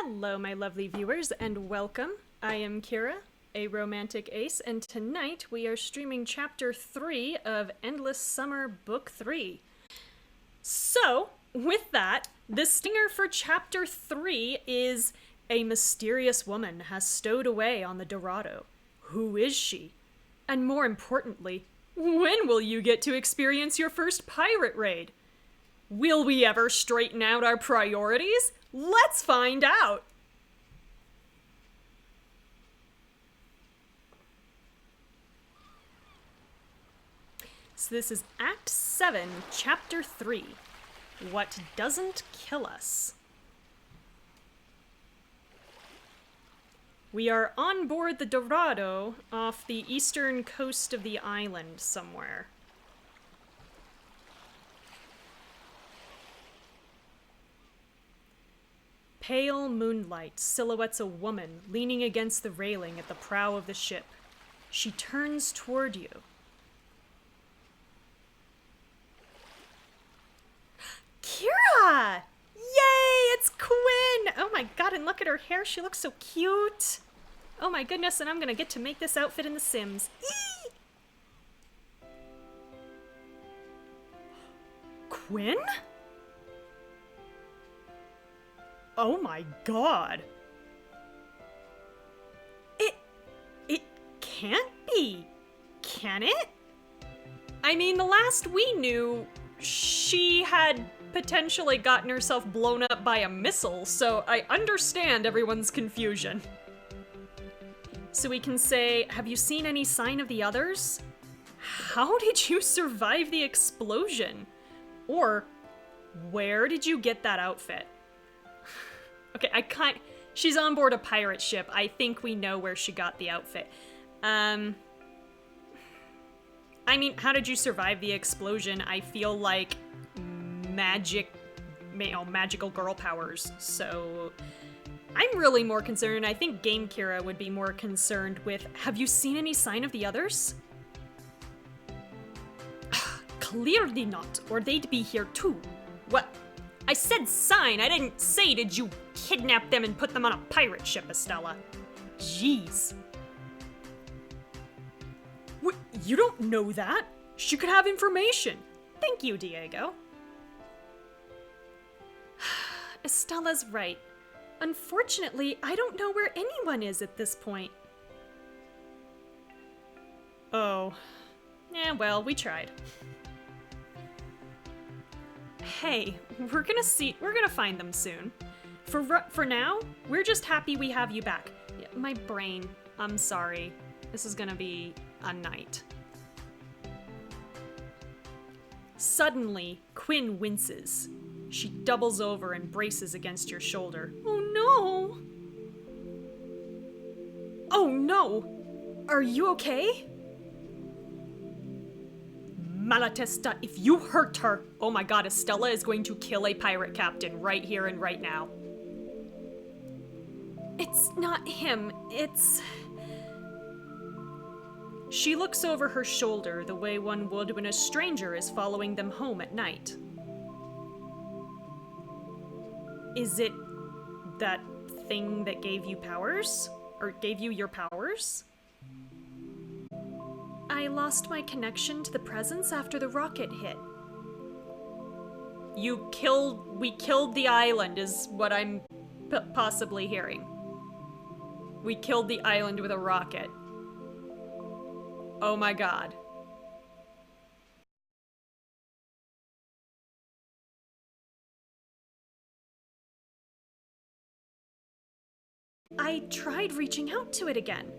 Hello, my lovely viewers, and welcome. I am Kira, a romantic ace, and tonight we are streaming Chapter 3 of Endless Summer Book 3. So, with that, the stinger for Chapter 3 is a mysterious woman has stowed away on the Dorado. Who is she? And more importantly, when will you get to experience your first pirate raid? Will we ever straighten out our priorities? Let's find out! So this is Act 7, Chapter 3. What Doesn't Kill Us. We are on board the Dorado off the eastern coast of the island somewhere. Pale moonlight silhouettes a woman leaning against the railing at the prow of the ship. She turns toward you. Kira! Yay, it's Quinn! Oh my god, and look at her hair, she looks so cute. Oh my goodness, and I'm gonna get to make this outfit in The Sims. Eee! Quinn? Oh my god. It can't be, can it? I mean, the last we knew, she had potentially gotten herself blown up by a missile, so I understand everyone's confusion. So we can say, have you seen any sign of the others? How did you survive the explosion? Or, where did you get that outfit? Okay, she's on board a pirate ship. I think we know where she got the outfit. I mean, how did you survive the explosion? I feel like magical girl powers, so I'm really more concerned. I think Game Kira would be more concerned with, have you seen any sign of the others? Clearly not, or they'd be here too. What? I said sign, I didn't say did you kidnap them and put them on a pirate ship, Estella. Jeez. What, you don't know that? She could have information. Thank you, Diego. Estella's right. Unfortunately, I don't know where anyone is at this point. Oh. Yeah, well, we tried. Hey, we're gonna find them soon. For now, we're just happy we have you back. My brain, I'm sorry. This is gonna be a night. Suddenly, Quinn winces. She doubles over and braces against your shoulder. Oh no! Oh no! Are you okay? Malatesta, if you hurt her, oh my god, Estella is going to kill a pirate captain right here and right now. It's not him, it's... She looks over her shoulder the way one would when a stranger is following them home at night. Is it that thing that gave you powers? Or gave you your powers? I lost my connection to the presence after the rocket hit. We killed the island is what I'm possibly hearing. We killed the island with a rocket. Oh my god. I tried reaching out to it again.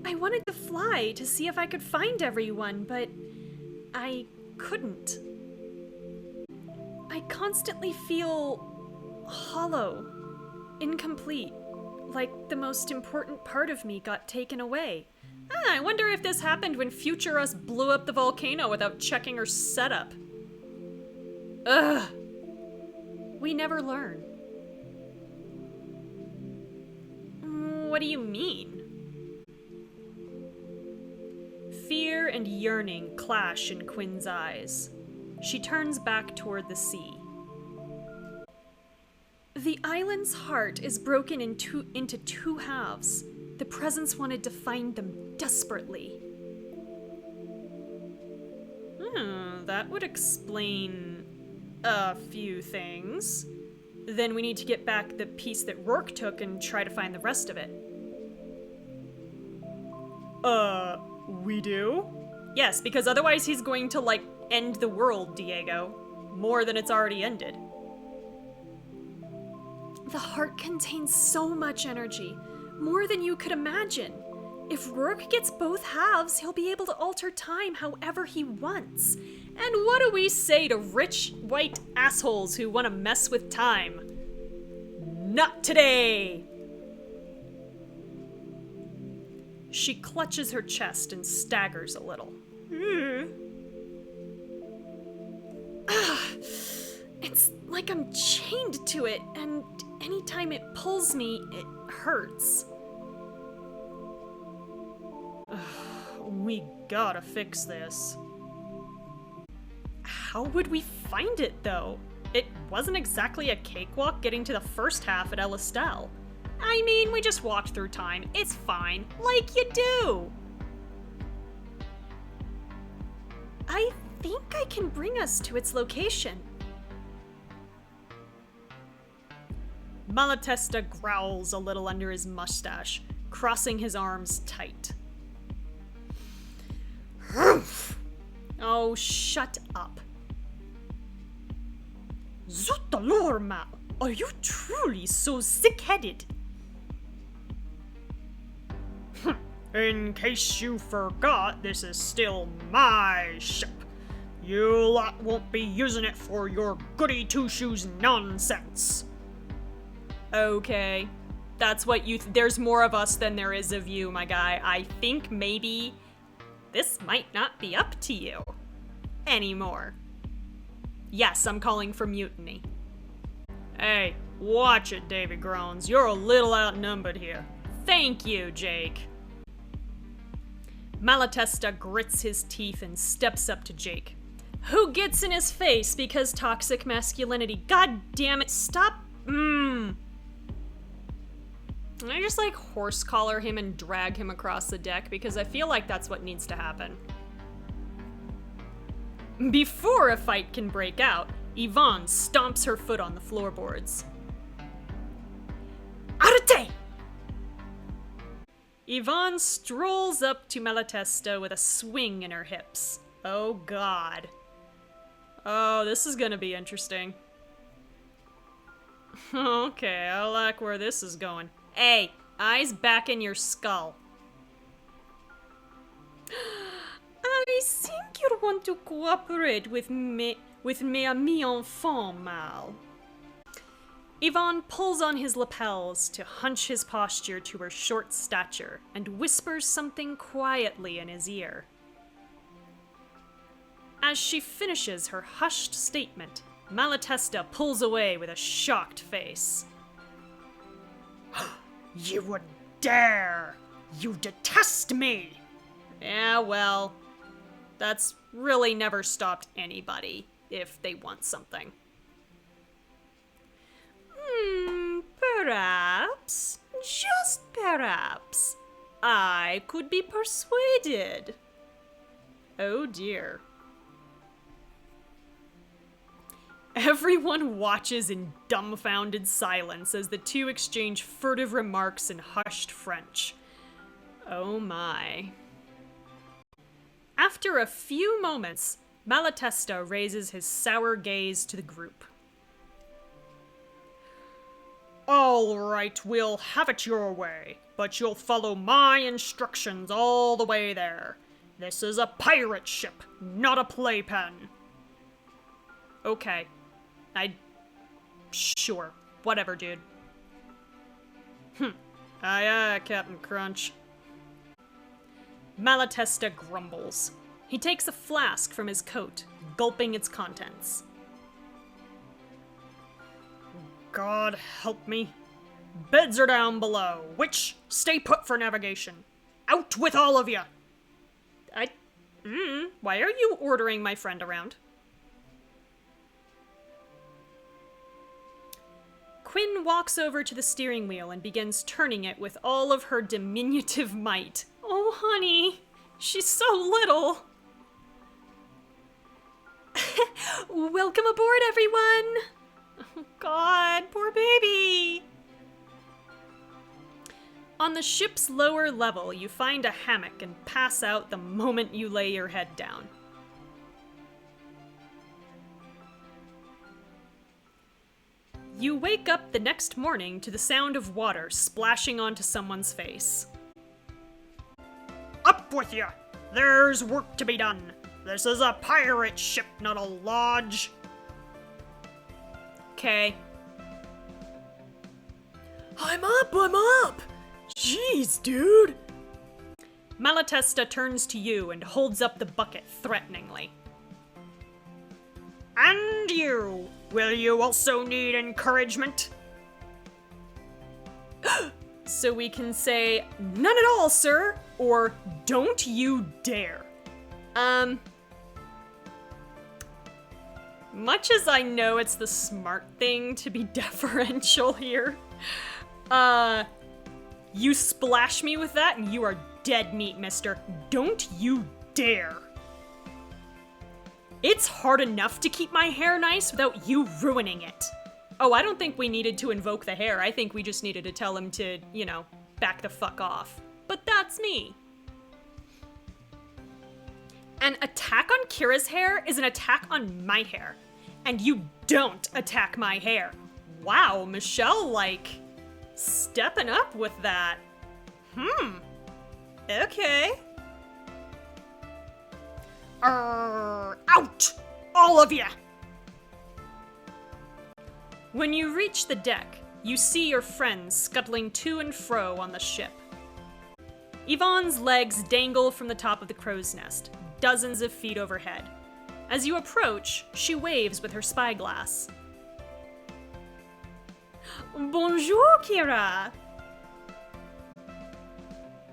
I wanted to fly to see if I could find everyone, but I couldn't. I constantly feel hollow, incomplete, like the most important part of me got taken away. I wonder if this happened when future us blew up the volcano without checking her setup. Ugh. We never learn. What do you mean? Fear and yearning clash in Quinn's eyes. She turns back toward the sea. The The island's heart is broken into two halves. The presence wanted to find them desperately. That would explain a few things. Then we need to get back the piece that Rourke took and try to find the rest of it. We do? Yes, because otherwise he's going to, end the world, Diego. More than it's already ended. The heart contains so much energy, more than you could imagine. If Rourke gets both halves, he'll be able to alter time however he wants. And what do we say to rich, white assholes who want to mess with time? Not today! She clutches her chest and staggers a little. It's like I'm chained to it, and anytime it pulls me, it hurts. We gotta fix this. How would we find it, though? It wasn't exactly a cakewalk getting to the first half at Aleister. I mean, we just walked through time. It's fine, like you do. I think I can bring us to its location. Malatesta growls a little under his mustache, crossing his arms tight. Oh, shut up. Zutalorma, are you truly so sick-headed? In case you forgot, this is still my ship. You lot won't be using it for your goody-two-shoes nonsense. Okay. That's what you there's more of us than there is of you, my guy. I think maybe this might not be up to you anymore. Yes, I'm calling for mutiny. Hey, watch it, Davy groans. You're a little outnumbered here. Thank you, Jake. Malatesta grits his teeth and steps up to Jake, who gets in his face because toxic masculinity. God damn it, stop. I just horse collar him and drag him across the deck because I feel like that's what needs to happen. Before a fight can break out, Yvonne stomps her foot on the floorboards. Arrete! Yvonne strolls up to Malatesta with a swing in her hips. Oh god. Oh, this is gonna be interesting. Okay, I like where this is going. Hey, eyes back in your skull. I think you want to cooperate with me, ami enfant, Mal. Yvonne pulls on his lapels to hunch his posture to her short stature and whispers something quietly in his ear. As she finishes her hushed statement, Malatesta pulls away with a shocked face. You would dare! You detest me! Yeah, well, that's really never stopped anybody if they want something. Perhaps, just perhaps, I could be persuaded. Oh dear. Everyone watches in dumbfounded silence as the two exchange furtive remarks in hushed French. Oh my. After a few moments, Malatesta raises his sour gaze to the group. All right, we'll have it your way, but you'll follow my instructions all the way there. This is a pirate ship, not a playpen. Okay. Sure. Whatever, dude. Aye, aye, Captain Crunch. Malatesta grumbles. He takes a flask from his coat, gulping its contents. God help me. Beds are down below. Witch, stay put for navigation. Out with all of you! Why are you ordering my friend around? Quinn walks over to the steering wheel and begins turning it with all of her diminutive might. Oh, honey, she's so little. Welcome aboard, everyone! Oh, God, poor baby! On the ship's lower level, you find a hammock and pass out the moment you lay your head down. You wake up the next morning to the sound of water splashing onto someone's face. Up with you! There's work to be done. This is a pirate ship, not a lodge. Okay. I'm up! Jeez, dude! Malatesta turns to you and holds up the bucket threateningly. And you! Will you also need encouragement? So we can say, none at all, sir, or don't you dare. Much as I know it's the smart thing to be deferential here, you splash me with that and you are dead meat, mister. Don't you dare. It's hard enough to keep my hair nice without you ruining it. Oh, I don't think we needed to invoke the hair. I think we just needed to tell him to, you know, back the fuck off. But that's me. An attack on Kira's hair is an attack on my hair. And you don't attack my hair. Wow, Michelle, like, stepping up with that. Okay. Out! All of you! When you reach the deck, you see your friends scuttling to and fro on the ship. Yvonne's legs dangle from the top of the crow's nest, dozens of feet overhead. As you approach, she waves with her spyglass. Bonjour, Kira!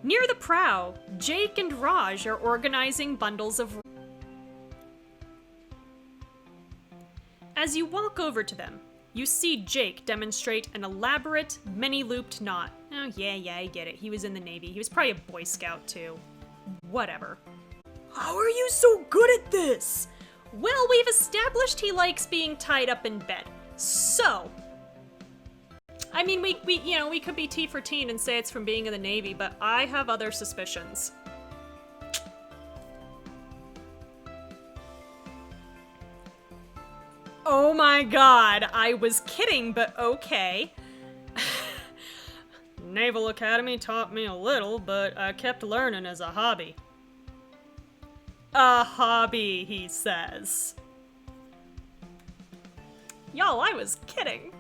Near the prow, Jake and Raj are organizing bundles of... As you walk over to them, you see Jake demonstrate an elaborate, many-looped knot. Oh, yeah, I get it. He was in the Navy. He was probably a Boy Scout, too. Whatever. How are you so good at this? Well, we've established he likes being tied up in bed. So... I mean, we could be T for teen and say it's from being in the Navy, but I have other suspicions. Oh my god, I was kidding, but okay. Naval Academy taught me a little, but I kept learning as a hobby. A hobby, he says. Y'all, I was kidding.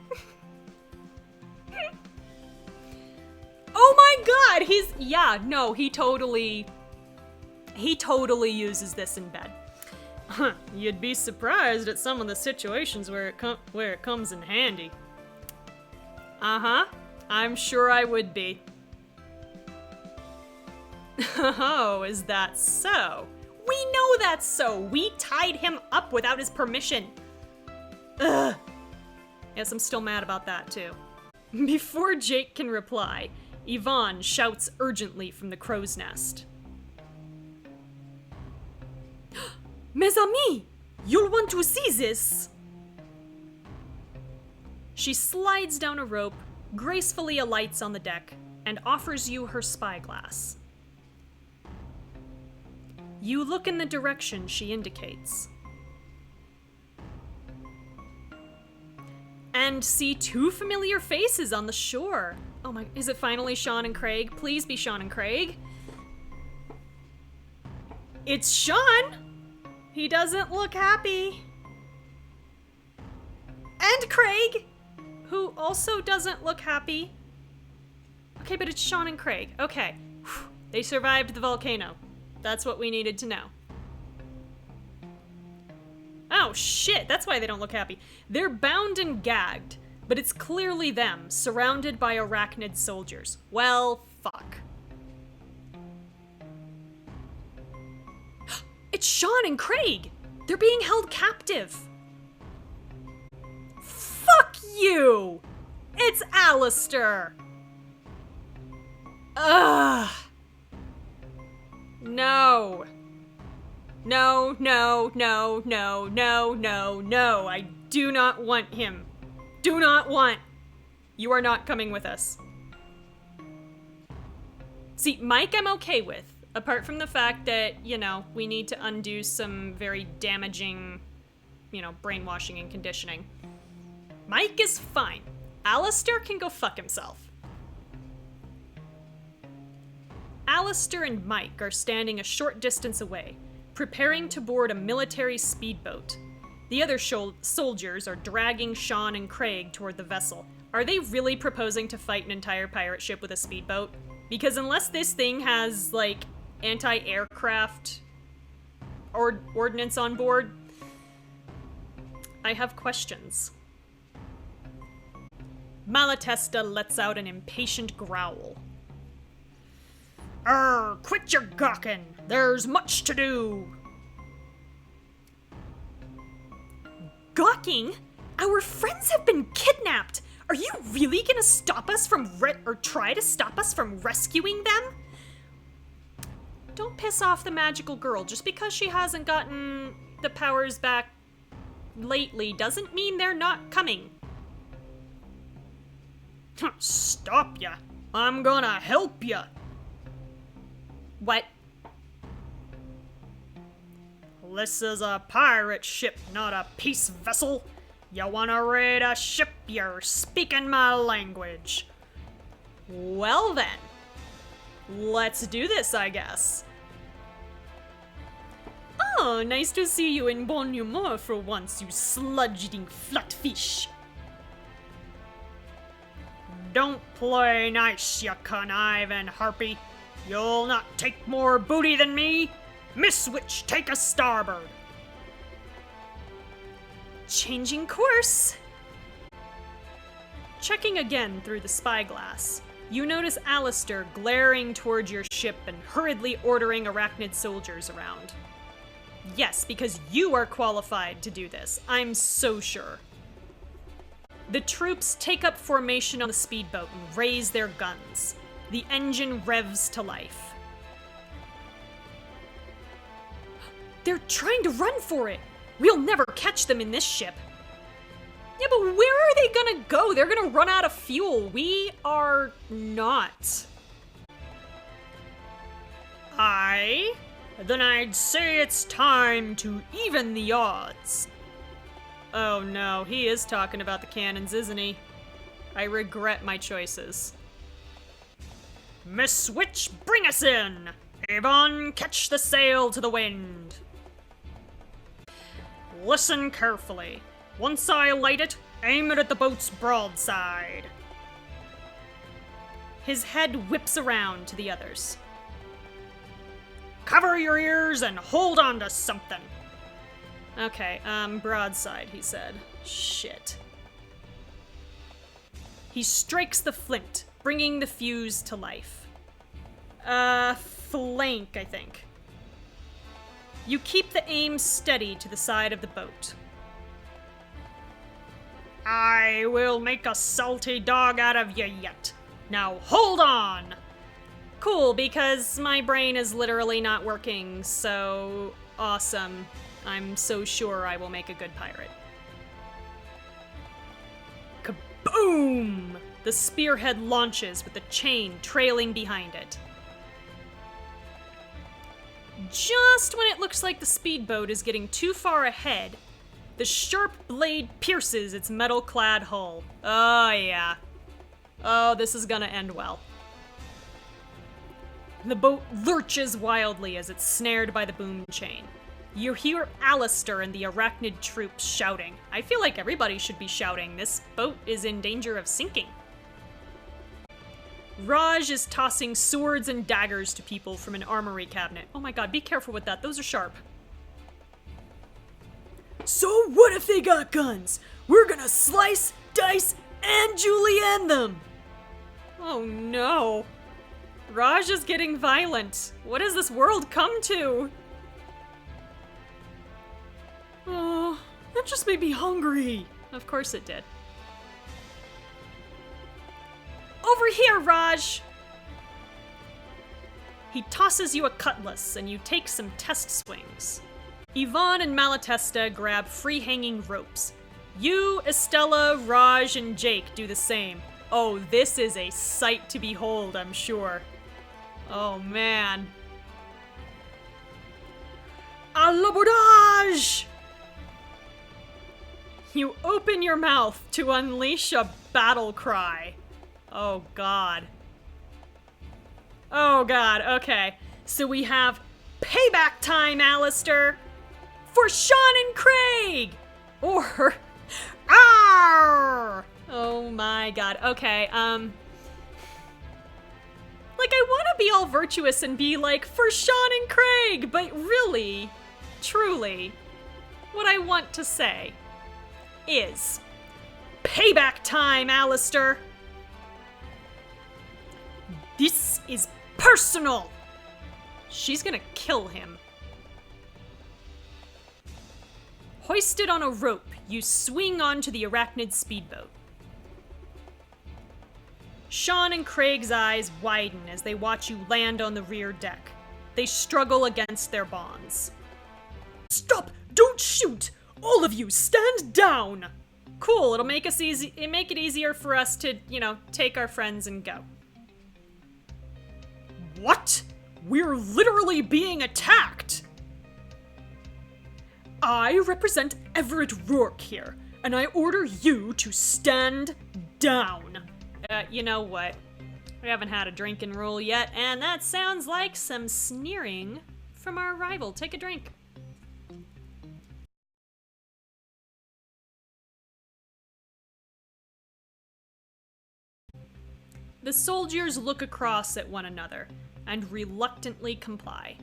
Oh my god, he totally uses this in bed. You'd be surprised at some of the situations where it comes in handy. Uh-huh, I'm sure I would be. Oh, is that so? We know that's so! We tied him up without his permission! Ugh. Yes, I'm still mad about that, too. Before Jake can reply, Yvonne shouts urgently from the crow's nest. Mes amis! You'll want to see this! She slides down a rope, gracefully alights on the deck, and offers you her spyglass. You look in the direction she indicates. And see two familiar faces on the shore. Oh my, is it finally Sean and Craig? Please be Sean and Craig. It's Sean! He doesn't look happy. And Craig, who also doesn't look happy. Okay, but it's Sean and Craig. Okay. Whew. They survived the volcano. That's what we needed to know. Oh shit, that's why they don't look happy. They're bound and gagged, but it's clearly them, surrounded by arachnid soldiers. Well, fuck. It's Sean and Craig! They're being held captive! Fuck you! It's Aleister! Ugh! No. No, no, no, no, no, no, no. I do not want him. Do not want. You are not coming with us. See, Mike I'm okay with, apart from the fact that, you know, we need to undo some very damaging, you know, brainwashing and conditioning. Mike is fine. Aleister can go fuck himself. Aleister and Mike are standing a short distance away, preparing to board a military speedboat. The other soldiers are dragging Sean and Craig toward the vessel. Are they really proposing to fight an entire pirate ship with a speedboat? Because unless this thing has, like, anti-aircraft ordnance on board, I have questions. Malatesta lets out an impatient growl. Quit your gawking. There's much to do. Gawking? Our friends have been kidnapped! Are you really gonna stop us from try to stop us from rescuing them? Don't piss off the magical girl. Just because she hasn't gotten the powers back lately doesn't mean they're not coming. Stop ya. I'm gonna help ya. What? This is a pirate ship, not a peace vessel. You wanna raid a ship, you're speaking my language. Well then, let's do this, I guess. Oh, nice to see you in bon humor for once, you sludge-eating flatfish. Don't play nice, you conniving harpy. You'll not take more booty than me. Miss Witch, take a starboard. Changing course. Checking again through the spyglass, you notice Aleister glaring towards your ship and hurriedly ordering arachnid soldiers around. Yes, because you are qualified to do this, I'm so sure. The troops take up formation on the speedboat and raise their guns. The engine revs to life. They're trying to run for it! We'll never catch them in this ship. Yeah, but where are they gonna go? They're gonna run out of fuel. We are not. Aye? Then I'd say it's time to even the odds. Oh no, he is talking about the cannons, isn't he? I regret my choices. Miss Witch, bring us in! Avon, catch the sail to the wind. Listen carefully. Once I light it, aim it at the boat's broadside. His head whips around to the others. Cover your ears and hold on to something. Okay, broadside, he said. Shit. He strikes the flint, bringing the fuse to life. Flank, I think. You keep the aim steady to the side of the boat. I will make a salty dog out of you yet. Now hold on! Cool, because my brain is literally not working, so awesome. I'm so sure I will make a good pirate. Kaboom! The spearhead launches with the chain trailing behind it. Just when it looks like the speedboat is getting too far ahead, the sharp blade pierces its metal-clad hull. Oh yeah. Oh, this is gonna end well. The boat lurches wildly as it's snared by the boom chain. You hear Aleister and the arachnid troops shouting. I feel like everybody should be shouting. This boat is in danger of sinking. Raj is tossing swords and daggers to people from an armory cabinet. Oh my god, be careful with that. Those are sharp. So what if they got guns? We're gonna slice, dice, and julienne them! Oh no. Raj is getting violent. What has this world come to? Oh, that just made me hungry. Of course it did. Over here, Raj! He tosses you a cutlass, and you take some test swings. Yvonne and Malatesta grab free-hanging ropes. You, Estella, Raj, and Jake do the same. Oh, this is a sight to behold, I'm sure. Oh, man. A l'abordage! You open your mouth to unleash a battle cry. Oh, God. Oh, God, okay. So we have payback time, Aleister, for Sean and Craig! Or, Arr! Oh my God, okay, like, I want to be all virtuous and be like, for Sean and Craig, but really, truly, what I want to say is, payback time, Aleister! This is personal! She's gonna kill him. Hoisted on a rope, you swing onto the arachnid speedboat. Sean and Craig's eyes widen as they watch you land on the rear deck. They struggle against their bonds. Stop! Don't shoot! All of you, stand down! Cool, it'll make it easier for us to, take our friends and go. What? We're literally being attacked! I represent Everett Rourke here, and I order you to stand down. You know what? We haven't had a drinking rule yet, and that sounds like some sneering from our rival. Take a drink. The soldiers look across at one another and reluctantly comply.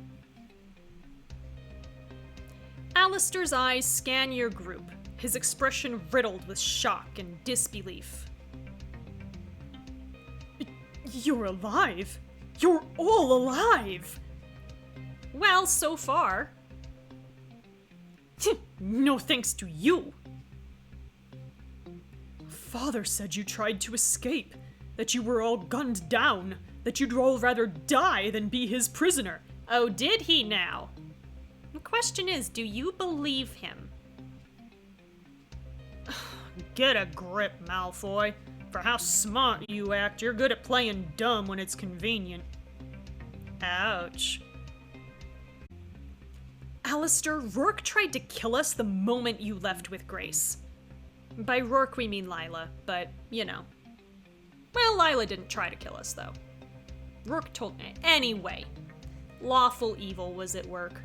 Aleister's eyes scan your group, his expression riddled with shock and disbelief. You're alive? You're all alive! Well, so far. No thanks to you. Father said you tried to escape, that you were all gunned down, that you'd all rather die than be his prisoner. Oh, did he now? The question is, do you believe him? Get a grip, Malfoy. For how smart you act, you're good at playing dumb when it's convenient. Ouch. Aleister, Rourke tried to kill us the moment you left with Grace. By Rourke we mean Lila, but, Well, Lila didn't try to kill us, though. Rourke told me. Anyway, lawful evil was at work.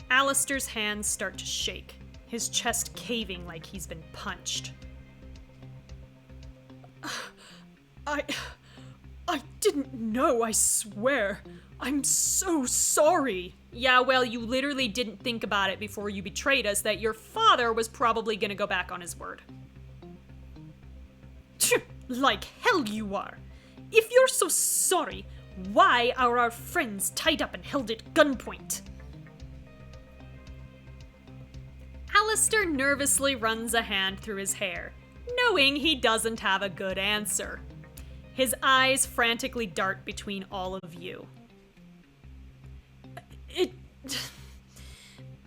Aleister's hands start to shake, his chest caving like he's been punched. I didn't know, I swear. I'm so sorry. Yeah, well, you literally didn't think about it before you betrayed us that your father was probably gonna go back on his word. Like hell you are. If you're so sorry, why are our friends tied up and held at gunpoint? Aleister nervously runs a hand through his hair, knowing he doesn't have a good answer. His eyes frantically dart between all of you.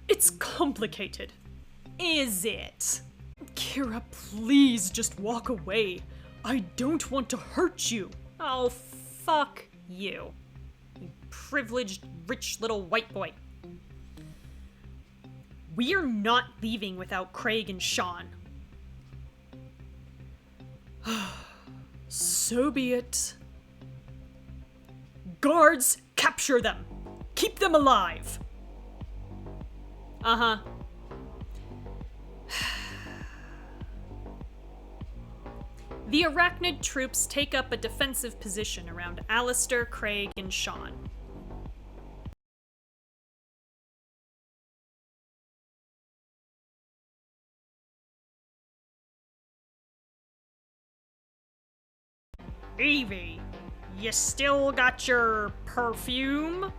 It's complicated. Is it? Kira, please just walk away. I don't want to hurt you. Oh, fuck you. You privileged, rich little white boy. We're not leaving without Craig and Sean. So be it. Guards, capture them. Keep them alive. Uh-huh. The arachnid troops take up a defensive position around Aleister, Craig, and Sean. Evie, you still got your perfume?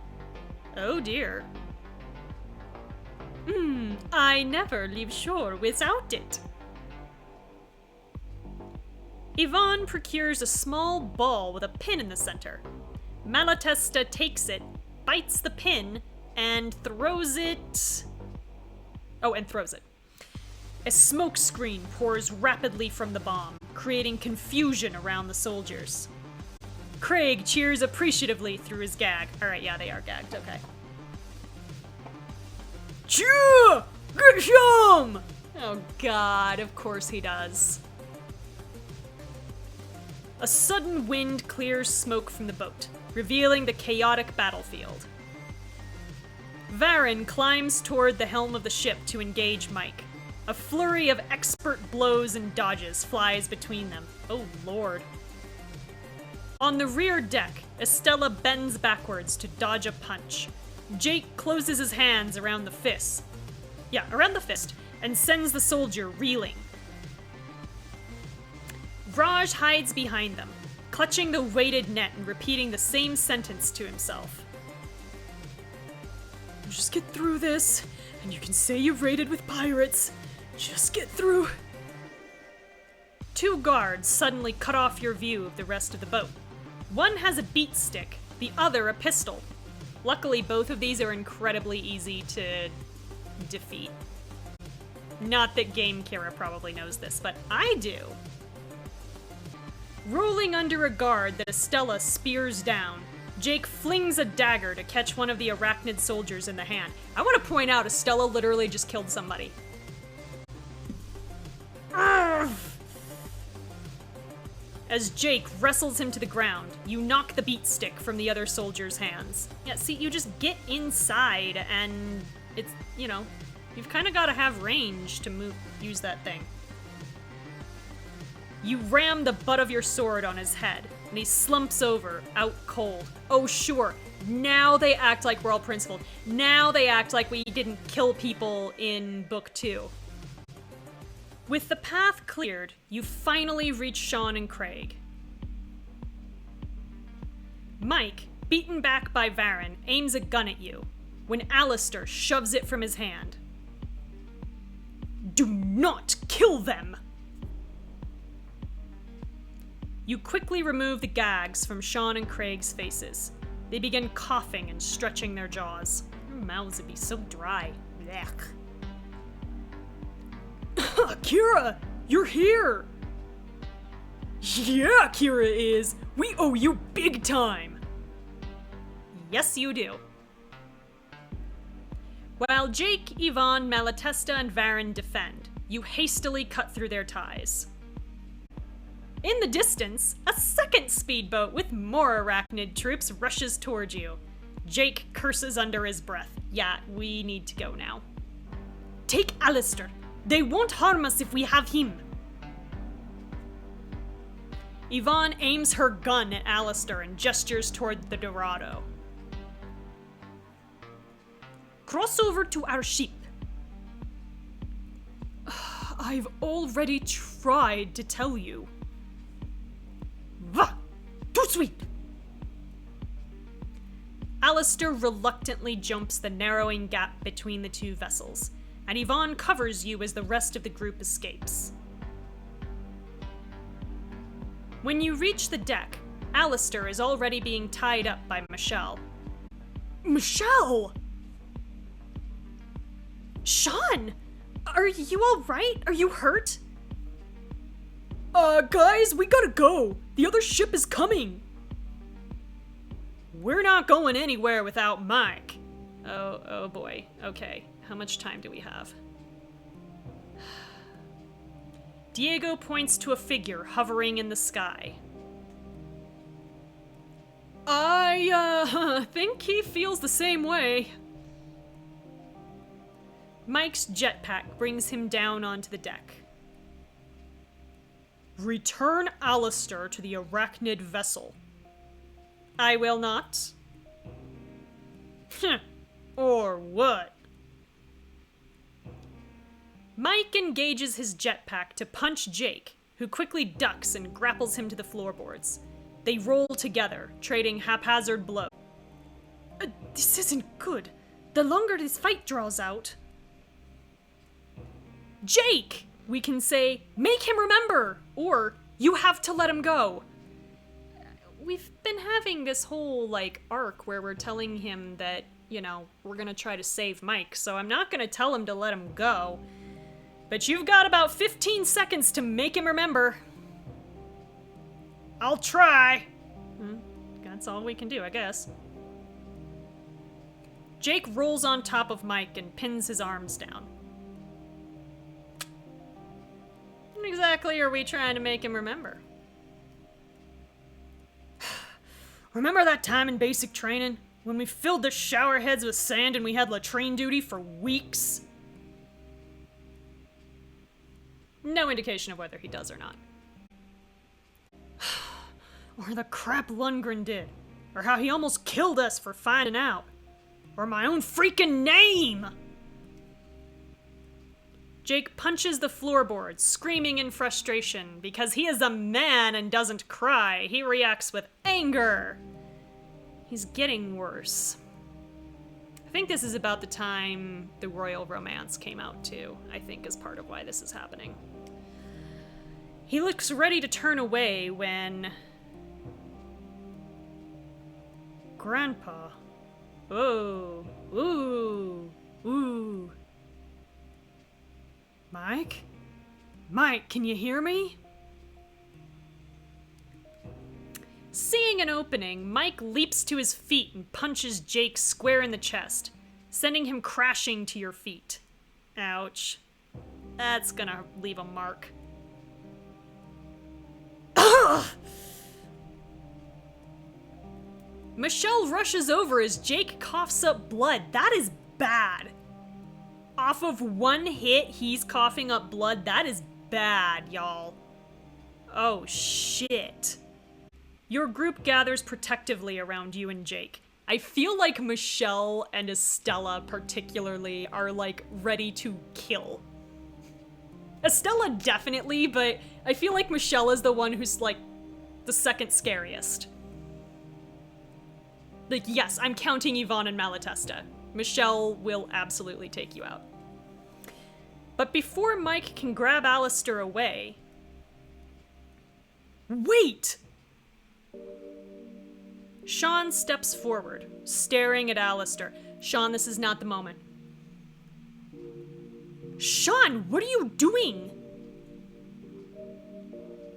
Oh dear. I never leave shore without it. Yvonne procures a small ball with a pin in the center. Malatesta takes it, bites the pin, and throws it. A smoke screen pours rapidly from the bomb, creating confusion around the soldiers. Craig cheers appreciatively through his gag. Alright, yeah, they are gagged, okay. Cheer! Get some! Oh god, of course he does. A sudden wind clears smoke from the boat, revealing the chaotic battlefield. Varen climbs toward the helm of the ship to engage Mike. A flurry of expert blows and dodges flies between them. Oh lord. On the rear deck, Estella bends backwards to dodge a punch. Jake closes his hands around the fist, and sends the soldier reeling. Raj hides behind them, clutching the weighted net and repeating the same sentence to himself. Just get through this, and you can say you raided with pirates. Just get through. 2 guards suddenly cut off your view of the rest of the boat. One has a beat stick, the other a pistol. Luckily, both of these are incredibly easy to defeat. Not that Game Kira probably knows this, but I do. Rolling under a guard that Estella spears down, Jake flings a dagger to catch one of the arachnid soldiers in the hand. I want to point out, Estella literally just killed somebody. As Jake wrestles him to the ground, you knock the beat stick from the other soldier's hands. Yeah, see, you just get inside and it's, you've kind of got to have range to use that thing. You ram the butt of your sword on his head, and he slumps over, out cold. Oh, sure, now they act like we're all principled. Now they act like we didn't kill people in Book 2. With the path cleared, you finally reach Sean and Craig. Mike, beaten back by Varen, aims a gun at you, when Aleister shoves it from his hand. Do not kill them! You quickly remove the gags from Sean and Craig's faces. They begin coughing and stretching their jaws. Their mouths would be so dry. Blech. Kira, you're here! Yeah, Kira is! We owe you big time! Yes, you do. While Jake, Yvonne, Malatesta, and Varen defend, you hastily cut through their ties. In the distance, a second speedboat with more arachnid troops rushes towards you. Jake curses under his breath. Yeah, we need to go now. Take Aleister. They won't harm us if we have him. Yvonne aims her gun at Aleister and gestures toward the Dorado. Cross over to our ship. I've already tried to tell you. Vah! Too sweet! Aleister reluctantly jumps the narrowing gap between the two vessels, and Yvonne covers you as the rest of the group escapes. When you reach the deck, Aleister is already being tied up by Michelle. Michelle! Sean! Are you alright? Are you hurt? Guys, we gotta go! The other ship is coming! We're not going anywhere without Mike. Oh boy. Okay. How much time do we have? Diego points to a figure hovering in the sky. I think he feels the same way. Mike's jetpack brings him down onto the deck. Return Aleister to the arachnid vessel. I will not. Or what? Mike engages his jetpack to punch Jake, who quickly ducks and grapples him to the floorboards. They roll together, trading haphazard blows. This isn't good. The longer this fight draws out... Jake! We can say, make him remember! Or, You have to let him go. We've been having this whole, arc where we're telling him that, we're gonna try to save Mike, so I'm not gonna tell him to let him go. But you've got about 15 seconds to make him remember. I'll try. That's all we can do, I guess. Jake rolls on top of Mike and pins his arms down. What exactly are we trying to make him remember? Remember that time in basic training when we filled the shower heads with sand and we had latrine duty for weeks? No indication of whether he does or not. Or the crap Lundgren did. Or how he almost killed us for finding out. Or my own freaking name! Jake punches the floorboards, screaming in frustration. Because he is a man and doesn't cry, he reacts with anger. He's getting worse. I think this is about the time the royal romance came out too, I think is part of why this is happening. He looks ready to turn away when... Grandpa. Oh, ooh. Mike? Mike, can you hear me? Seeing an opening, Mike leaps to his feet and punches Jake square in the chest, sending him crashing to your feet. Ouch. That's gonna leave a mark. Michelle rushes over as Jake coughs up blood. That is bad. Off of one hit, he's coughing up blood. That is bad, y'all. Oh, shit. Your group gathers protectively around you and Jake. I feel like Michelle and Estella particularly are, ready to kill. Estella definitely, but I feel like Michelle is the one who's, the second scariest. Yes, I'm counting Yvonne and Malatesta. Michelle will absolutely take you out. But before Mike can grab Aleister away... Wait! Sean steps forward, staring at Aleister. Sean, this is not the moment. Sean, what are you doing?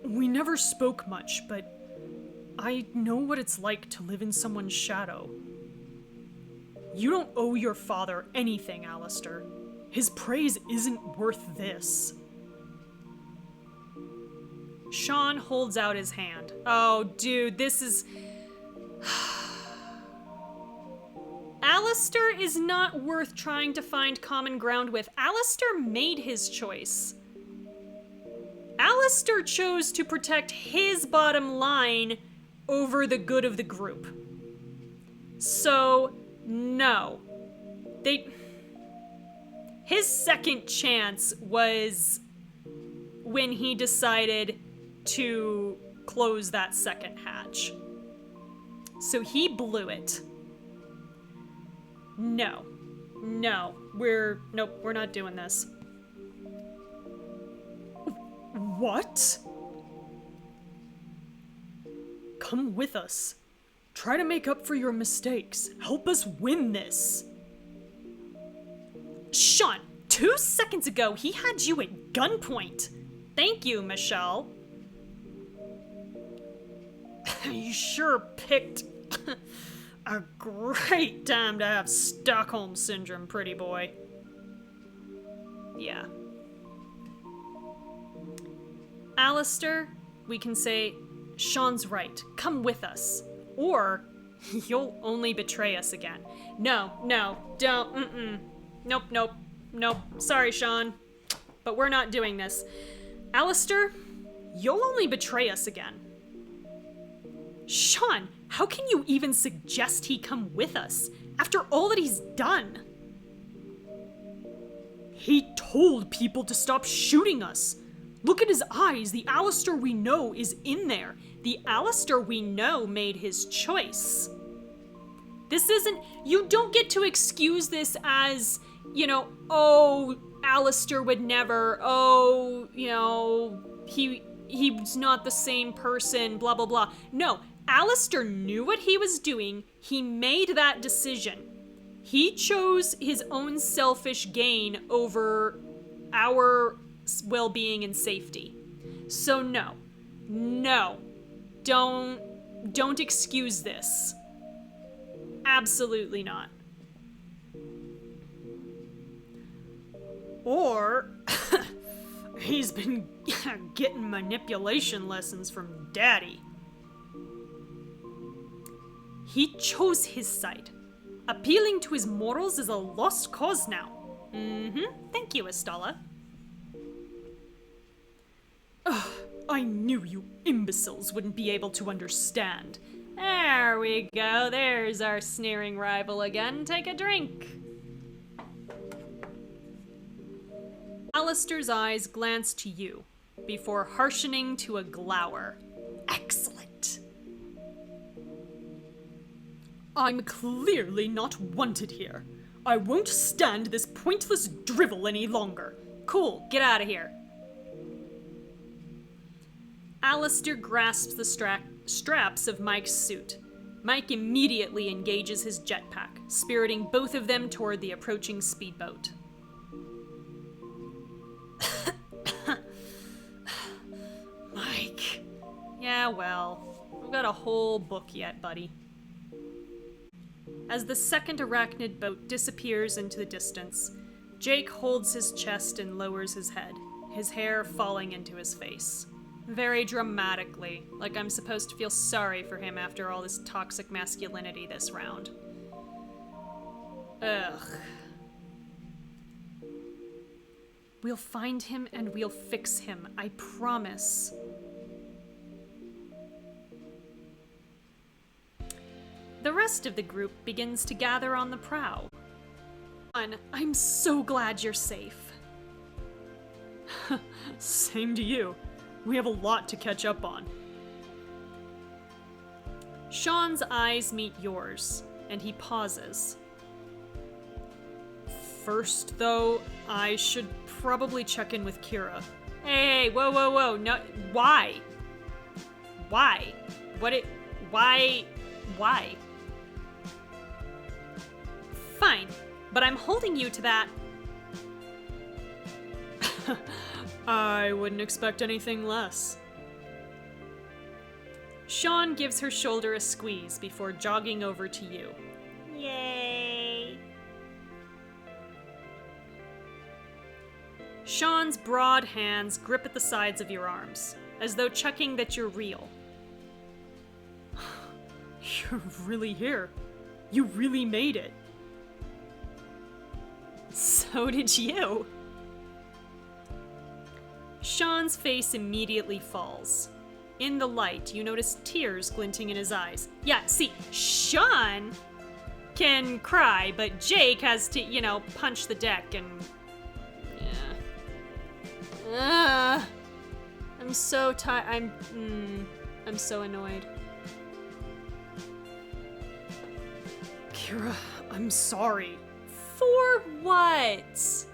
We never spoke much, but I know what it's like to live in someone's shadow. You don't owe your father anything, Aleister. His praise isn't worth this. Sean holds out his hand. Oh, dude, this is... Aleister is not worth trying to find common ground with. Aleister made his choice. Aleister chose to protect his bottom line over the good of the group. So, no. His second chance was when he decided to close that second hatch. So he blew it. No. We're not doing this. What? Come with us. Try to make up for your mistakes. Help us win this. Sean, 2 seconds ago, he had you at gunpoint. Thank you, Michelle. You sure picked a great time to have Stockholm Syndrome, pretty boy. Yeah. Aleister, we can say, Sean's right. Come with us. Or, you'll only betray us again. No, don't, Nope. Sorry, Sean. But we're not doing this. Aleister, you'll only betray us again. Sean, how can you even suggest he come with us after all that he's done? He told people to stop shooting us. Look at his eyes. The Aleister we know is in there. The Aleister we know made his choice. This isn't... You don't get to excuse this as, oh, Aleister would never, he he's not the same person, blah, blah, blah. No, Aleister knew what he was doing. He made that decision. He chose his own selfish gain over our well-being and safety. So no, don't excuse this. Absolutely not. Or he's been getting manipulation lessons from Daddy. He chose his side. Appealing to his morals is a lost cause now. Thank you, Estella. Ugh, I knew you imbeciles wouldn't be able to understand. There we go. There's our sneering rival again. Take a drink. Aleister's eyes glance to you before harshening to a glower. Excellent. I'm clearly not wanted here. I won't stand this pointless drivel any longer. Cool, get out of here. Aleister grasps the straps of Mike's suit. Mike immediately engages his jetpack, spiriting both of them toward the approaching speedboat. Mike. Yeah, well, we've got a whole book yet, buddy. As the second arachnid boat disappears into the distance, Jake holds his chest and lowers his head, his hair falling into his face. Very dramatically, like I'm supposed to feel sorry for him after all this toxic masculinity this round. Ugh. We'll find him and we'll fix him, I promise. The rest of the group begins to gather on the prow. I'm so glad you're safe. Same to you. We have a lot to catch up on. Sean's eyes meet yours, and he pauses. First, though, I should probably check in with Kira. Hey, whoa, no, why? Why? Why? Fine, but I'm holding you to that. I wouldn't expect anything less. Sean gives her shoulder a squeeze before jogging over to you. Yay! Sean's broad hands grip at the sides of your arms, as though checking that you're real. You're really here. You really made it. So did you. Sean's face immediately falls. In the light, you notice tears glinting in his eyes. Yeah, see, Sean can cry, but Jake has to, punch the deck and... yeah. I'm so tired. I'm so annoyed. Kira, I'm sorry. For what?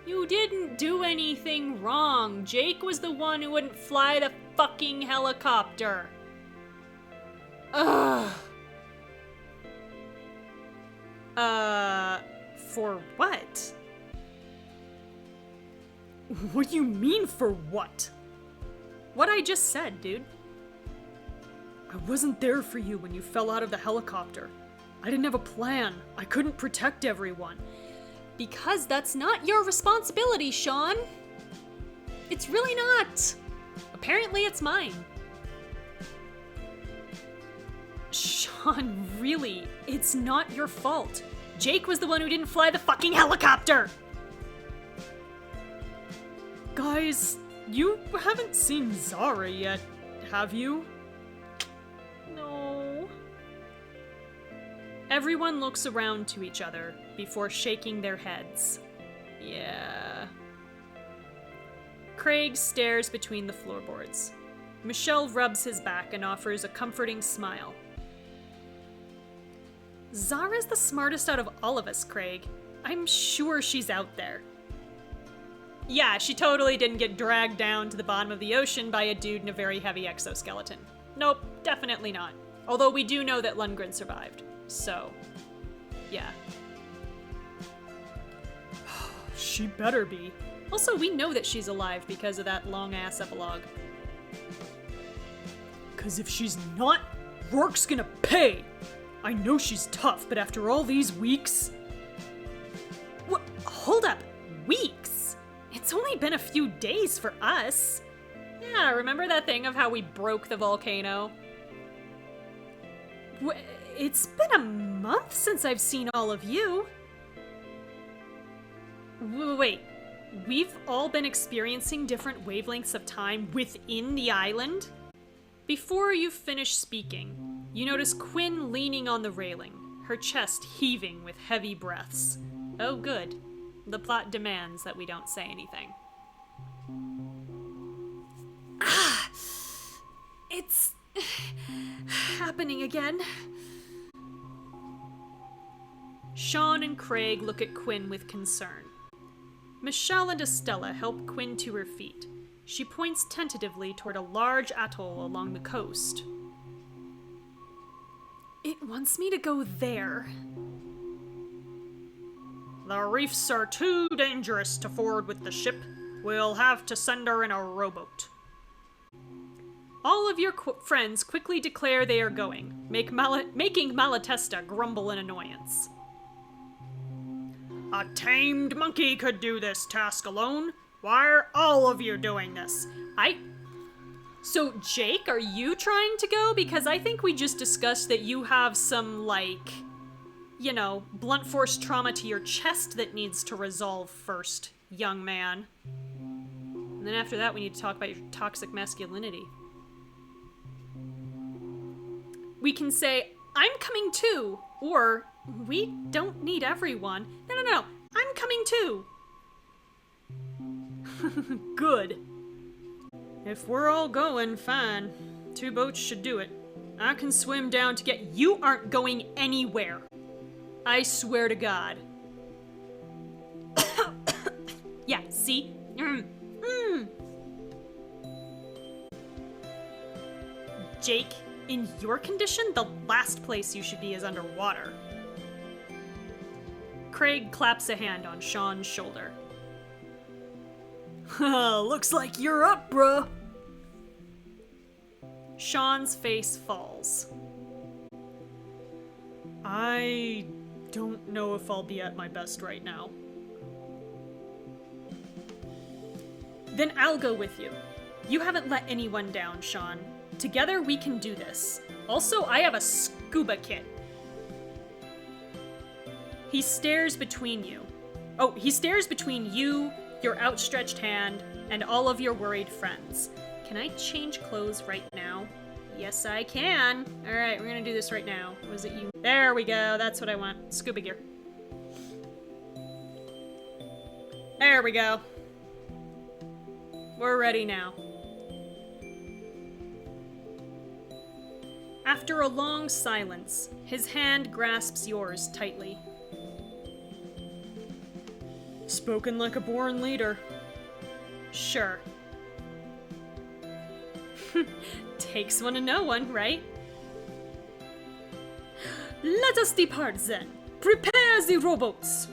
You didn't do anything wrong. Jake was the one who wouldn't fly the fucking helicopter. Ugh. For what? What do you mean, for what? What I just said, dude. I wasn't there for you when you fell out of the helicopter. I didn't have a plan. I couldn't protect everyone. Because that's not your responsibility, Sean. It's really not. Apparently it's mine. Sean, really, it's not your fault. Jake was the one who didn't fly the fucking helicopter! Guys, you haven't seen Zara yet, have you? No. Everyone looks around to each other before shaking their heads. Yeah. Craig stares between the floorboards. Michelle rubs his back and offers a comforting smile. Zara's the smartest out of all of us, Craig. I'm sure she's out there. Yeah, she totally didn't get dragged down to the bottom of the ocean by a dude in a very heavy exoskeleton. Nope, definitely not. Although we do know that Lundgren survived. So, yeah. She better be. Also, we know that she's alive because of that long-ass epilogue. 'Cause if she's not, Rourke's gonna pay! I know she's tough, but after all these weeks... What? Hold up. Weeks? It's only been a few days for us. Yeah, remember that thing of how we broke the volcano? It's been a month since I've seen all of you. Wait, we've all been experiencing different wavelengths of time within the island? Before you finish speaking, you notice Quinn leaning on the railing, her chest heaving with heavy breaths. Oh good. The plot demands that we don't say anything. It's happening again. Sean and Craig look at Quinn with concern. Michelle and Estella help Quinn to her feet. She points tentatively toward a large atoll along the coast. It wants me to go there. The reefs are too dangerous to ford with the ship. We'll have to send her in a rowboat. All of your friends quickly declare they are going, making Malatesta grumble in annoyance. A tamed monkey could do this task alone. Why are all of you doing this? So, Jake, are you trying to go? Because I think we just discussed that you have some, like, you know, blunt force trauma to your chest that needs to resolve first, young man. And then after that, we need to talk about your toxic masculinity. We can say, I'm coming too, or we don't need everyone. No, I'm coming too. Good. If we're all going, fine. 2 boats should do it. I can swim down to get... You aren't going anywhere. I swear to God. Yeah, see? Jake, in your condition, the last place you should be is underwater. Craig claps a hand on Sean's shoulder. Looks like you're up, bruh. Sean's face falls. I don't know if I'll be at my best right now. Then I'll go with you. You haven't let anyone down, Sean. Together we can do this. Also, I have a scuba kit. He stares between you. He stares between you, your outstretched hand, and all of your worried friends. Can I change clothes right now? Yes, I can. All right, we're gonna do this right now. Was it you? There we go. That's what I want. Scuba gear. There we go. We're ready now. After a long silence, his hand grasps yours tightly. Spoken like a born leader. Sure. Takes one to know one, right? Let us depart then. Prepare the rowboats.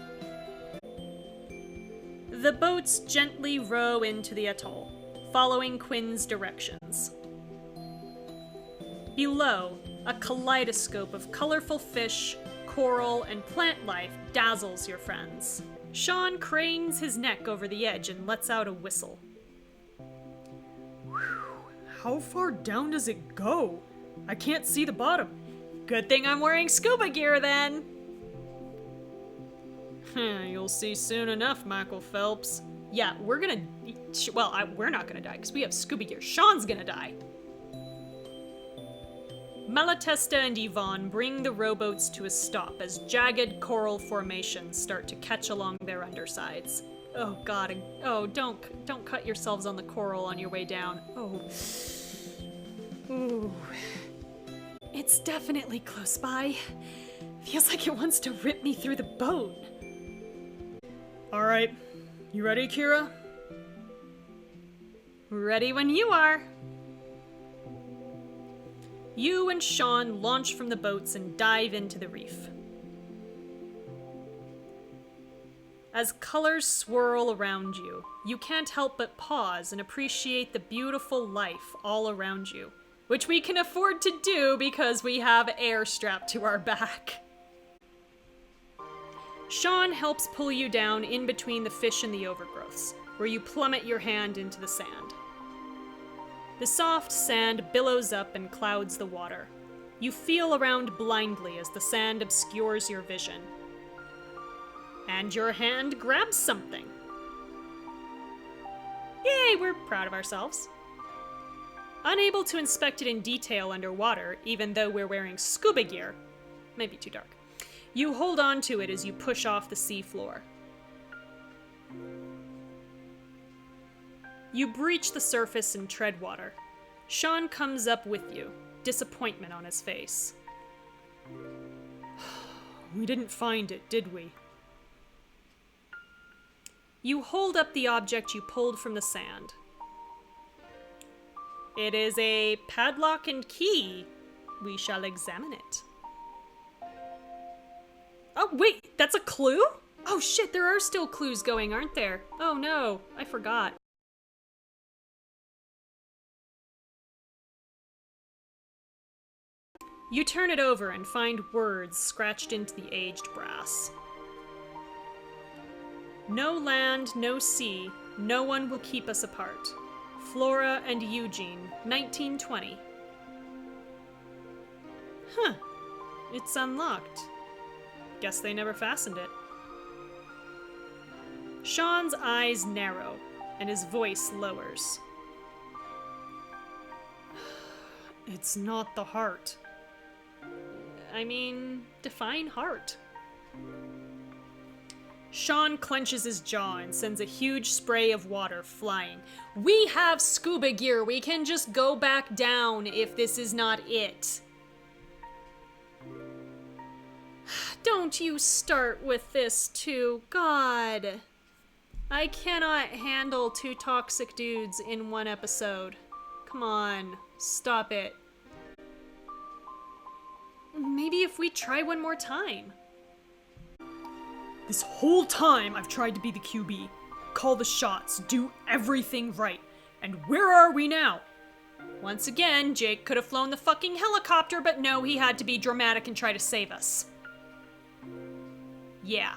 The boats gently row into the atoll, following Quinn's directions. Below, a kaleidoscope of colorful fish, coral, and plant life dazzles your friends. Sean cranes his neck over the edge and lets out a whistle. How far down does it go? I can't see the bottom. Good thing I'm wearing scuba gear then. You'll see soon enough, Michael Phelps. Yeah, we're gonna... Well, we're not gonna die because we have scuba gear. Sean's gonna die. Malatesta and Yvonne bring the rowboats to a stop as jagged coral formations start to catch along their undersides. Oh god, oh, don't cut yourselves on the coral on your way down. Oh. Ooh. It's definitely close by. Feels like it wants to rip me through the boat. Alright, you ready, Kira? Ready when you are. You and Sean launch from the boats and dive into the reef. As colors swirl around you, you can't help but pause and appreciate the beautiful life all around you, which we can afford to do because we have air strapped to our back. Sean helps pull you down in between the fish and the overgrowths, where you plummet your hand into the sand. The soft sand billows up and clouds the water. You feel around blindly as the sand obscures your vision. And your hand grabs something. Yay, we're proud of ourselves. Unable to inspect it in detail underwater, even though we're wearing scuba gear, might be too dark, you hold on to it as you push off the seafloor. You breach the surface and tread water. Sean comes up with you, disappointment on his face. We didn't find it, did we? You hold up the object you pulled from the sand. It is a padlock and key. We shall examine it. Oh, wait, that's a clue? Oh shit, there are still clues going, aren't there? Oh no, I forgot. You turn it over and find words scratched into the aged brass. No land, no sea, no one will keep us apart. Flora and Eugene, 1920. Huh. It's unlocked. Guess they never fastened it. Sean's eyes narrow, and his voice lowers. It's not the heart. I mean, define heart. Sean clenches his jaw and sends a huge spray of water flying. We have scuba gear. We can just go back down if this is not it. Don't you start with this too. God. I cannot handle 2 toxic dudes in one episode. Come on, stop it. Maybe if we try one more time. This whole time I've tried to be the QB. Call the shots, do everything right. And where are we now? Once again, Jake could have flown the fucking helicopter, but no, he had to be dramatic and try to save us. Yeah.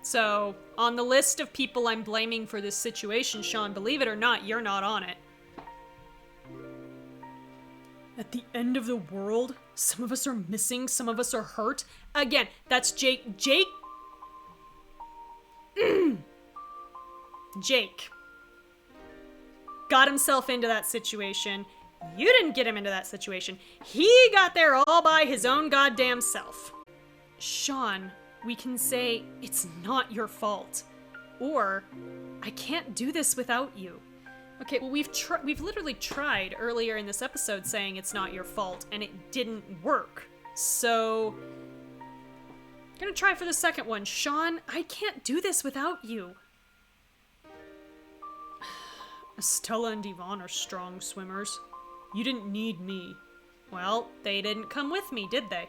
So, on the list of people I'm blaming for this situation, Sean, believe it or not, you're not on it. At the end of the world, some of us are missing, some of us are hurt. Again, that's Jake. Jake got himself into that situation. You didn't get him into that situation. He got there all by his own goddamn self. Sean, we can say, it's not your fault. Or, I can't do this without you. Okay, well, we've literally tried earlier in this episode saying it's not your fault, and it didn't work. So, I'm gonna try for the second one. Sean, I can't do this without you. Estella and Yvonne are strong swimmers. You didn't need me. Well, they didn't come with me, did they?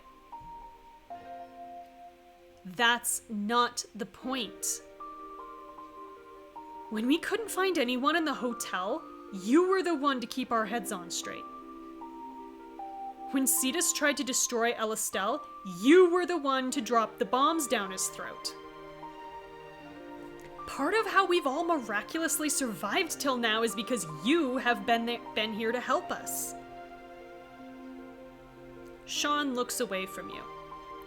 That's not the point. When we couldn't find anyone in the hotel, you were the one to keep our heads on straight. When Cetus tried to destroy Aleister, you were the one to drop the bombs down his throat. Part of how we've all miraculously survived till now is because you have been here to help us. Sean looks away from you.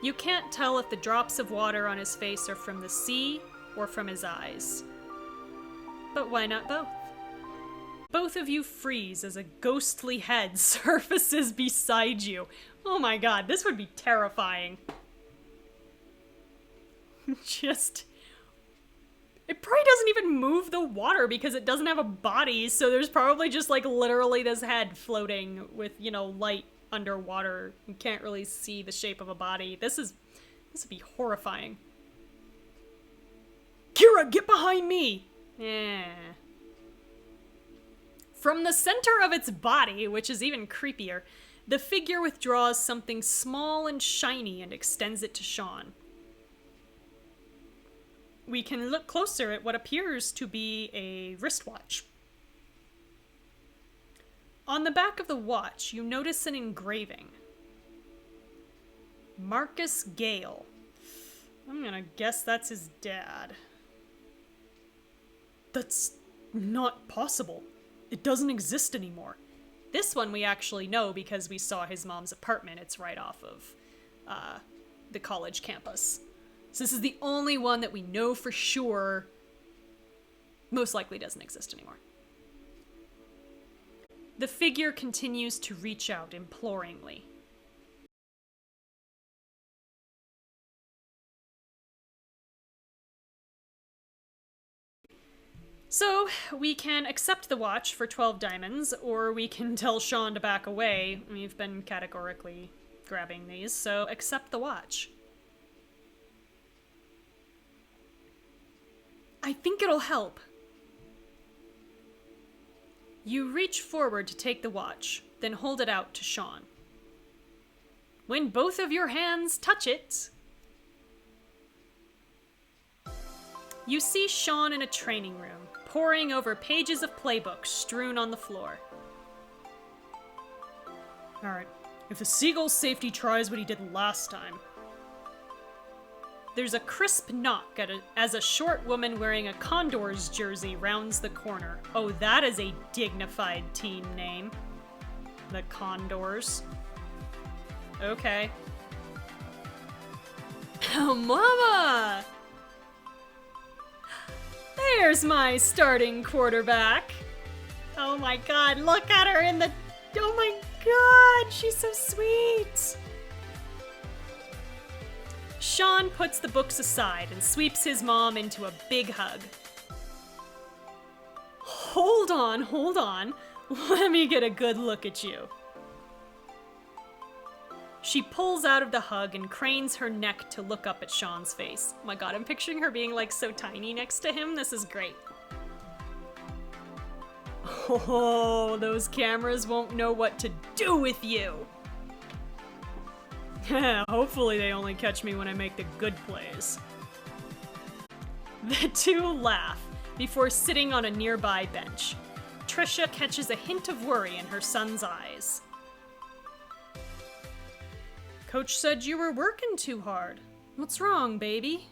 You can't tell if the drops of water on his face are from the sea or from his eyes. But why not both? Both of you freeze as a ghostly head surfaces beside you. Oh my god, this would be terrifying. It probably doesn't even move the water because it doesn't have a body, so there's probably just like literally this head floating with, you know, light underwater. You can't really see the shape of a body. This would be horrifying. Kira, get behind me! Yeah. From the center of its body, which is even creepier, the figure withdraws something small and shiny and extends it to Sean. We can look closer at what appears to be a wristwatch. On the back of the watch, you notice an engraving. Marcus Gale. I'm gonna guess that's his dad. That's not possible. It doesn't exist anymore. This one we actually know because we saw his mom's apartment. It's right off of the college campus. So this is the only one that we know for sure most likely doesn't exist anymore. The figure continues to reach out imploringly. So, we can accept the watch for 12 diamonds, or we can tell Sean to back away. We've been categorically grabbing these, so accept the watch. I think it'll help. You reach forward to take the watch, then hold it out to Sean. When both of your hands touch it, you see Sean in a training room, poring over pages of playbooks strewn on the floor. Alright, if the Seagull's safety tries what he did last time. There's a crisp knock as a short woman wearing a Condors jersey rounds the corner. Oh, that is a dignified team name. The Condors. Okay. Oh, mama! There's my starting quarterback. Oh my god, look at her in the... Oh my god, she's so sweet. Sean puts the books aside and sweeps his mom into a big hug. Hold on. Let me get a good look at you. She pulls out of the hug and cranes her neck to look up at Sean's face. Oh my god, I'm picturing her being like so tiny next to him. This is great. Oh, those cameras won't know what to do with you. Hopefully they only catch me when I make the good plays. The two laugh before sitting on a nearby bench. Trisha catches a hint of worry in her son's eyes. Coach said you were working too hard. What's wrong, baby?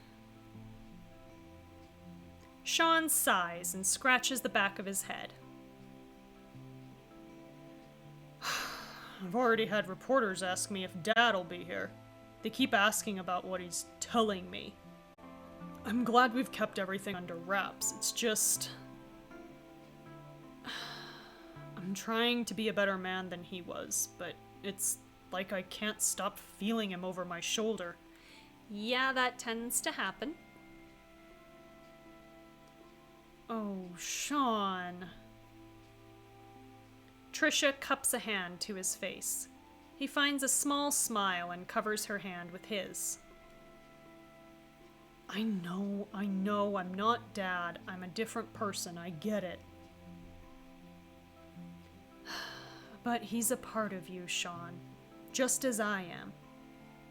Sean sighs and scratches the back of his head. I've already had reporters ask me if Dad'll be here. They keep asking about what he's telling me. I'm glad we've kept everything under wraps. It's just... I'm trying to be a better man than he was, but it's like I can't stop feeling him over my shoulder. Yeah, that tends to happen. Oh, Sean... Trisha cups a hand to his face. He finds a small smile and covers her hand with his. I know, I'm not Dad. I'm a different person, I get it. But he's a part of you, Sean. Just as I am.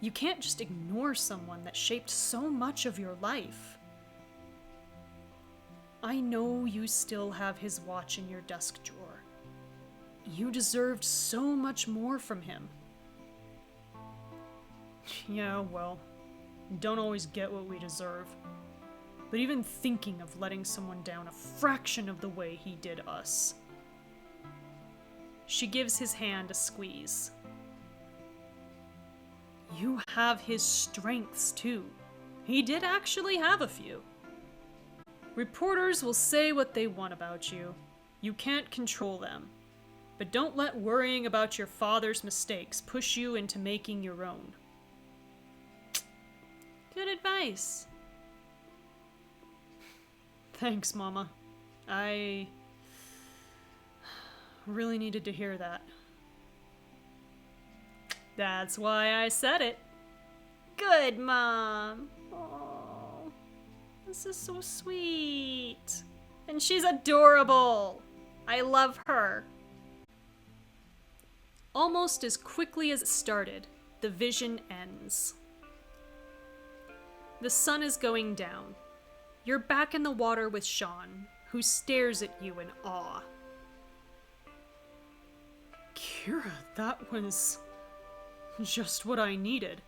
You can't just ignore someone that shaped so much of your life. I know you still have his watch in your desk drawer. You deserved so much more from him. Yeah, well, we don't always get what we deserve. But even thinking of letting someone down a fraction of the way he did us. She gives his hand a squeeze. You have his strengths, too. He did actually have a few. Reporters will say what they want about you. You can't control them. But don't let worrying about your father's mistakes push you into making your own. Good advice. Thanks, Mama. I really needed to hear that. That's why I said it. Good, Mom. Oh, this is so sweet. And she's adorable. I love her. Almost as quickly as it started, the vision ends. The sun is going down. You're back in the water with Sean, who stares at you in awe. Kira, that was just what I needed.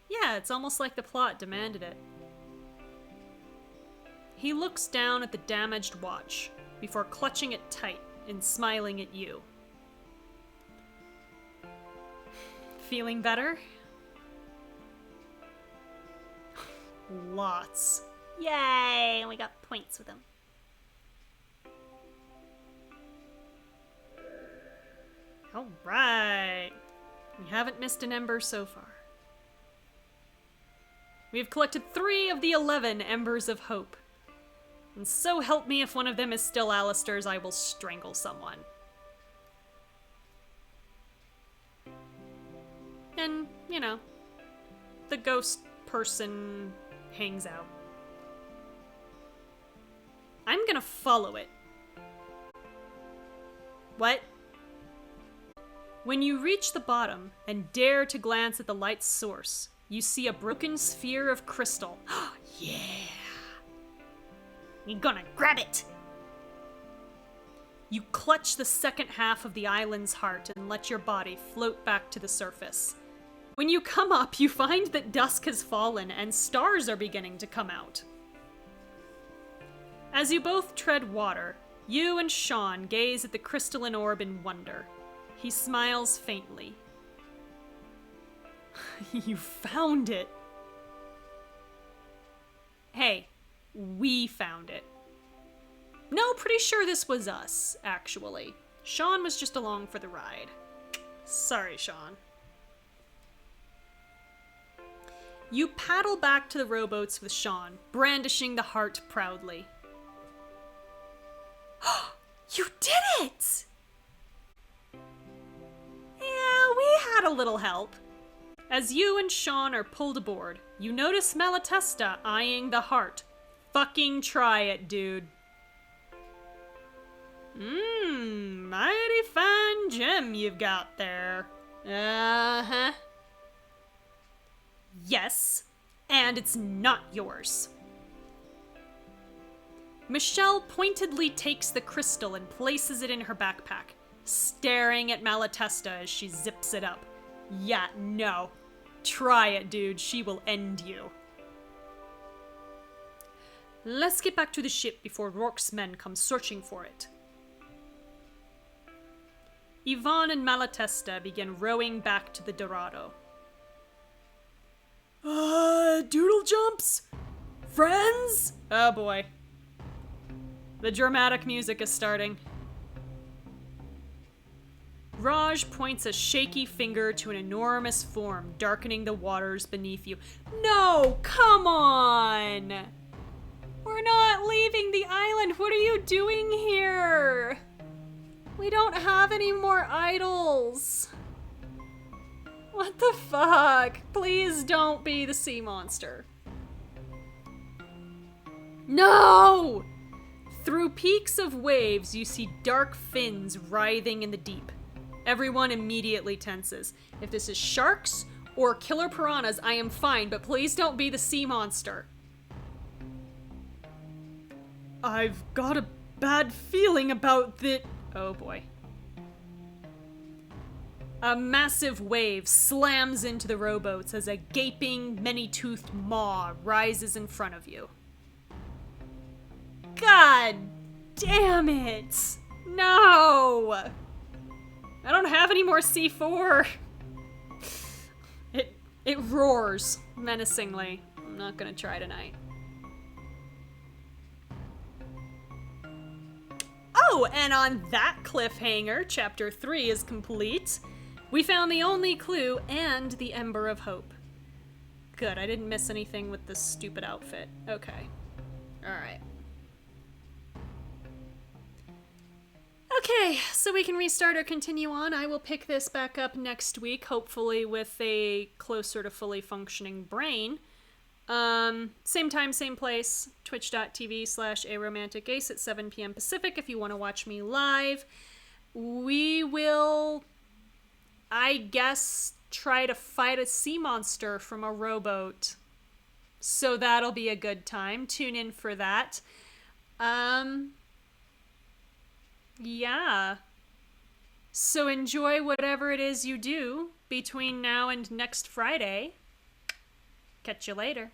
Yeah, it's almost like the plot demanded it. He looks down at the damaged watch before clutching it tight and smiling at you. Feeling better? Lots. Yay! We got points with him. Alright. We haven't missed an ember so far. We've collected 3 of the 11 embers of hope. And so help me, if one of them is still Aleister's, I will strangle someone. And, you know, the ghost person hangs out. I'm gonna follow it. What? When you reach the bottom and dare to glance at the light's source, you see a broken sphere of crystal. Yeah! You're gonna grab it! You clutch the second half of the island's heart and let your body float back to the surface. When you come up, you find that dusk has fallen and stars are beginning to come out. As you both tread water, you and Sean gaze at the crystalline orb in wonder. He smiles faintly. You found it. Hey, we found it. No, pretty sure this was us, actually. Sean was just along for the ride. Sorry, Sean. You paddle back to the rowboats with Sean, brandishing the heart proudly. You did it! Yeah, we had a little help. As you and Sean are pulled aboard, you notice Malatesta eyeing the heart. Fucking try it, dude. Mighty fine gem you've got there. Uh-huh. Yes, and it's not yours. Michelle pointedly takes the crystal and places it in her backpack, staring at Malatesta as she zips it up. Yeah, no. Try it, dude. She will end you. Let's get back to the ship before Rourke's men come searching for it. Yvonne and Malatesta begin rowing back to the Dorado. Doodle jumps? Friends? Oh boy. The dramatic music is starting. Raj points a shaky finger to an enormous form darkening the waters beneath you. No, come on! We're not leaving the island. What are you doing here? We don't have any more idols. What the fuck? Please don't be the sea monster. No! Through peaks of waves, you see dark fins writhing in the deep. Everyone immediately tenses. If this is sharks or killer piranhas, I am fine, but please don't be the sea monster. I've got a bad feeling about that. Oh boy. A massive wave slams into the rowboats as a gaping, many-toothed maw rises in front of you. God damn it! No! I don't have any more C4. It roars menacingly. I'm not gonna try tonight. Oh, and on that cliffhanger, Chapter 3 is complete. We found the only clue and the Ember of Hope. Good, I didn't miss anything with this stupid outfit. Okay. Alright. Okay, so we can restart or continue on. I will pick this back up next week, hopefully with a closer to fully functioning brain. Same time, same place, twitch.tv/aromanticace at 7 p.m. Pacific if you want to watch me live. We will, I guess, try to fight a sea monster from a rowboat. So that'll be a good time. Tune in for that. Yeah. So enjoy whatever it is you do between now and next Friday. Catch you later.